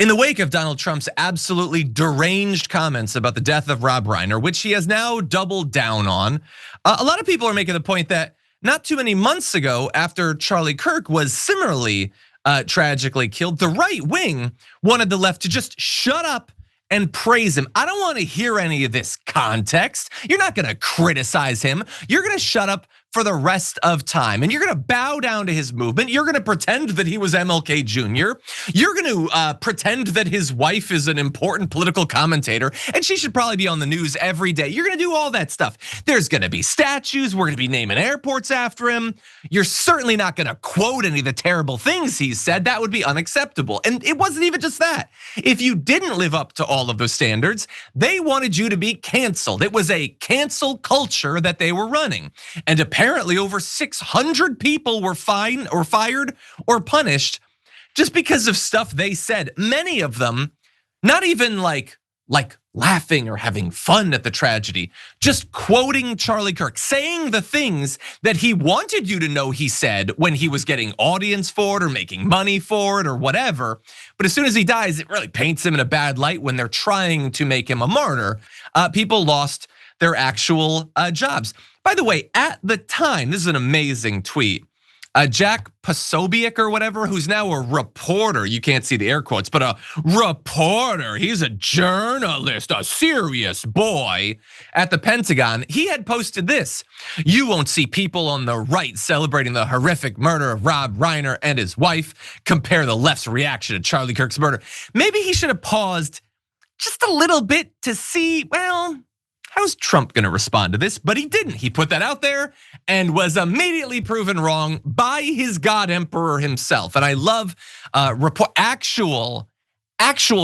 In the wake of Donald Trump's absolutely deranged comments about the death of Rob Reiner, which he has now doubled down on, a lot of people are making the point that not too many months ago, after Charlie Kirk was similarly tragically killed, the right wing wanted the left to just shut up and praise him. I don't want to hear any of this context. You're not going to criticize him. You're going to shut up for the rest of time, and you're going to bow down to his movement. You're going to pretend that he was MLK Jr. You're going to pretend that his wife is an important political commentator, and she should probably be on the news every day. You're going to do all that stuff. There's going to be statues. We're going to be naming airports after him. You're certainly not going to quote any of the terrible things he said. That would be unacceptable. And it wasn't even just that. If you didn't live up to all of those standards, they wanted you to be canceled. It was a cancel culture that they were running. And apparently over 600 people were fined or fired or punished just because of stuff they said. Many of them not even like laughing or having fun at the tragedy, just quoting Charlie Kirk, saying the things that he wanted you to know he said when he was getting audience for it or making money for it or whatever. But as soon as he dies, it really paints him in a bad light when they're trying to make him a martyr. People lost their actual jobs. By the way, at the time, this is an amazing tweet. Jack Posobiec or whatever, who's now a reporter, you can't see the air quotes, but a reporter, he's a journalist, a serious boy at the Pentagon. He had posted this: "You won't see people on the right celebrating the horrific murder of Rob Reiner and his wife. Compare the left's reaction to Charlie Kirk's murder." Maybe he should have paused just a little bit to see, well, how's Trump gonna respond to this? But he didn't. He put that out there and was immediately proven wrong by his God Emperor himself. And I love actual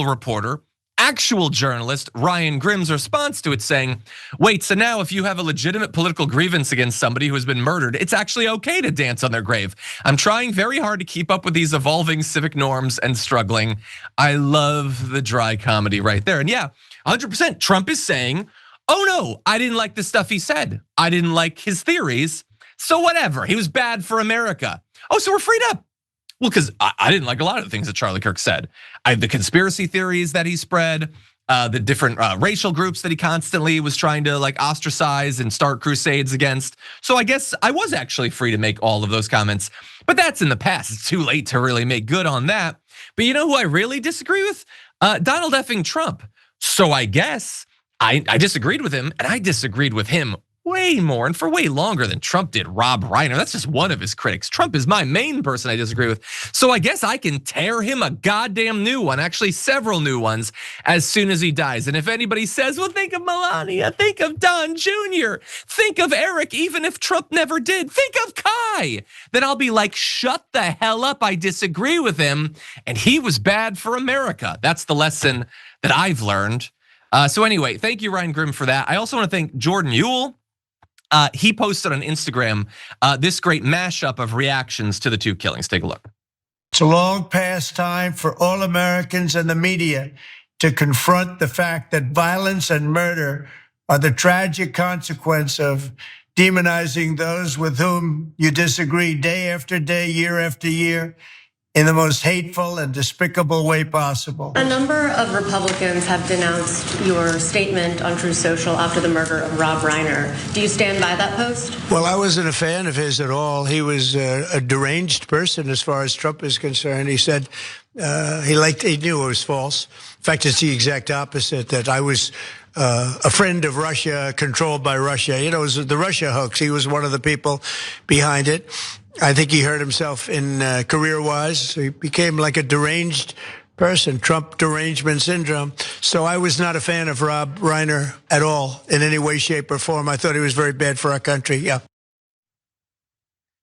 reporter, actual journalist Ryan Grimm's response to it, saying, "Wait, so now if you have a legitimate political grievance against somebody who has been murdered, it's actually okay to dance on their grave. I'm trying very hard to keep up with these evolving civic norms and struggling." I love the dry comedy right there. And yeah, 100% Trump is saying, oh no, I didn't like the stuff he said. I didn't like his theories. So whatever, he was bad for America. Oh, so we're freed up. Well, because I didn't like a lot of the things that Charlie Kirk said. The conspiracy theories that he spread, the different racial groups that he constantly was trying to ostracize and start crusades against. So I guess I was actually free to make all of those comments, but that's in the past. It's too late to really make good on that. But you know who I really disagree with? Donald effing Trump. So I guess I disagreed with him, and I disagreed with him way more and for way longer than Trump did Rob Reiner. That's just one of his critics. Trump is my main person I disagree with. So I guess I can tear him a goddamn new one, actually several new ones, as soon as he dies. And if anybody says, well, think of Melania, think of Don Jr., think of Eric, even if Trump never did, think of Kai, then I'll be like, shut the hell up, I disagree with him, and he was bad for America. That's the lesson that I've learned. So anyway, thank you, Ryan Grimm, for that. I also want to thank Jordan Ewell. He posted on Instagram this great mashup of reactions to the two killings. Take a look. It's a long past time for all Americans and the media to confront the fact that violence and murder are the tragic consequence of demonizing those with whom you disagree day after day, year after year, in the most hateful and despicable way possible. A number of Republicans have denounced your statement on Truth Social after the murder of Rob Reiner. Do you stand by that post? Well, I wasn't a fan of his at all. He was a deranged person as far as Trump is concerned. He said he knew it was false. In fact, it's the exact opposite, that I was a friend of Russia, controlled by Russia. You know, it was the Russia hoax. He was one of the people behind it. I think he hurt himself in career-wise. So he became like a deranged person, Trump derangement syndrome. So I was not a fan of Rob Reiner at all in any way, shape, or form. I thought he was very bad for our country. Yeah.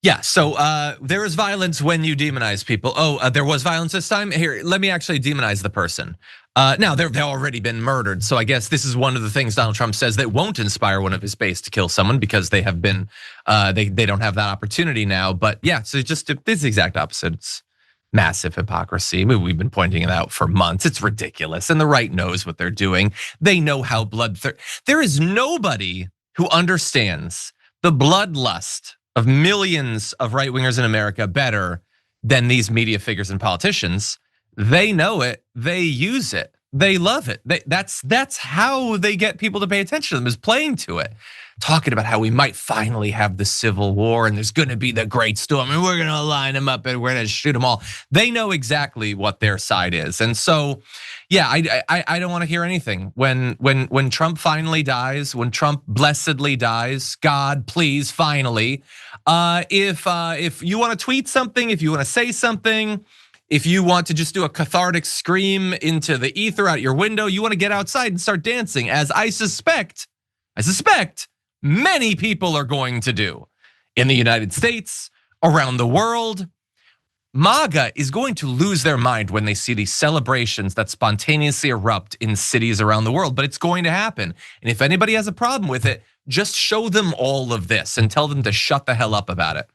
Yeah, so there is violence when you demonize people. Oh, there was violence this time? Here, let me actually demonize the person. Now, they've already been murdered, so I guess this is one of the things Donald Trump says that won't inspire one of his base to kill someone, because they have been, they don't have that opportunity now. But yeah, so it's the exact opposite. It's massive hypocrisy. We've been pointing it out for months. It's ridiculous, and the right knows what they're doing. They know how bloodthirsty. There is nobody who understands the bloodlust of millions of right-wingers in America better than these media figures and politicians. They know it, they use it, they love it. That's how they get people to pay attention to them, is playing to it. Talking about how we might finally have the Civil War and there's gonna be the Great Storm and we're gonna line them up and we're gonna shoot them all. They know exactly what their side is. And so, yeah, I don't wanna hear anything. When Trump finally dies, when Trump blessedly dies, God, please, finally. If you wanna tweet something, if you wanna say something, if you want to just do a cathartic scream into the ether out your window, you wanna get outside and start dancing, as I suspect many people are going to do in the United States, around the world. MAGA is going to lose their mind when they see these celebrations that spontaneously erupt in cities around the world, but it's going to happen. And if anybody has a problem with it, just show them all of this and tell them to shut the hell up about it.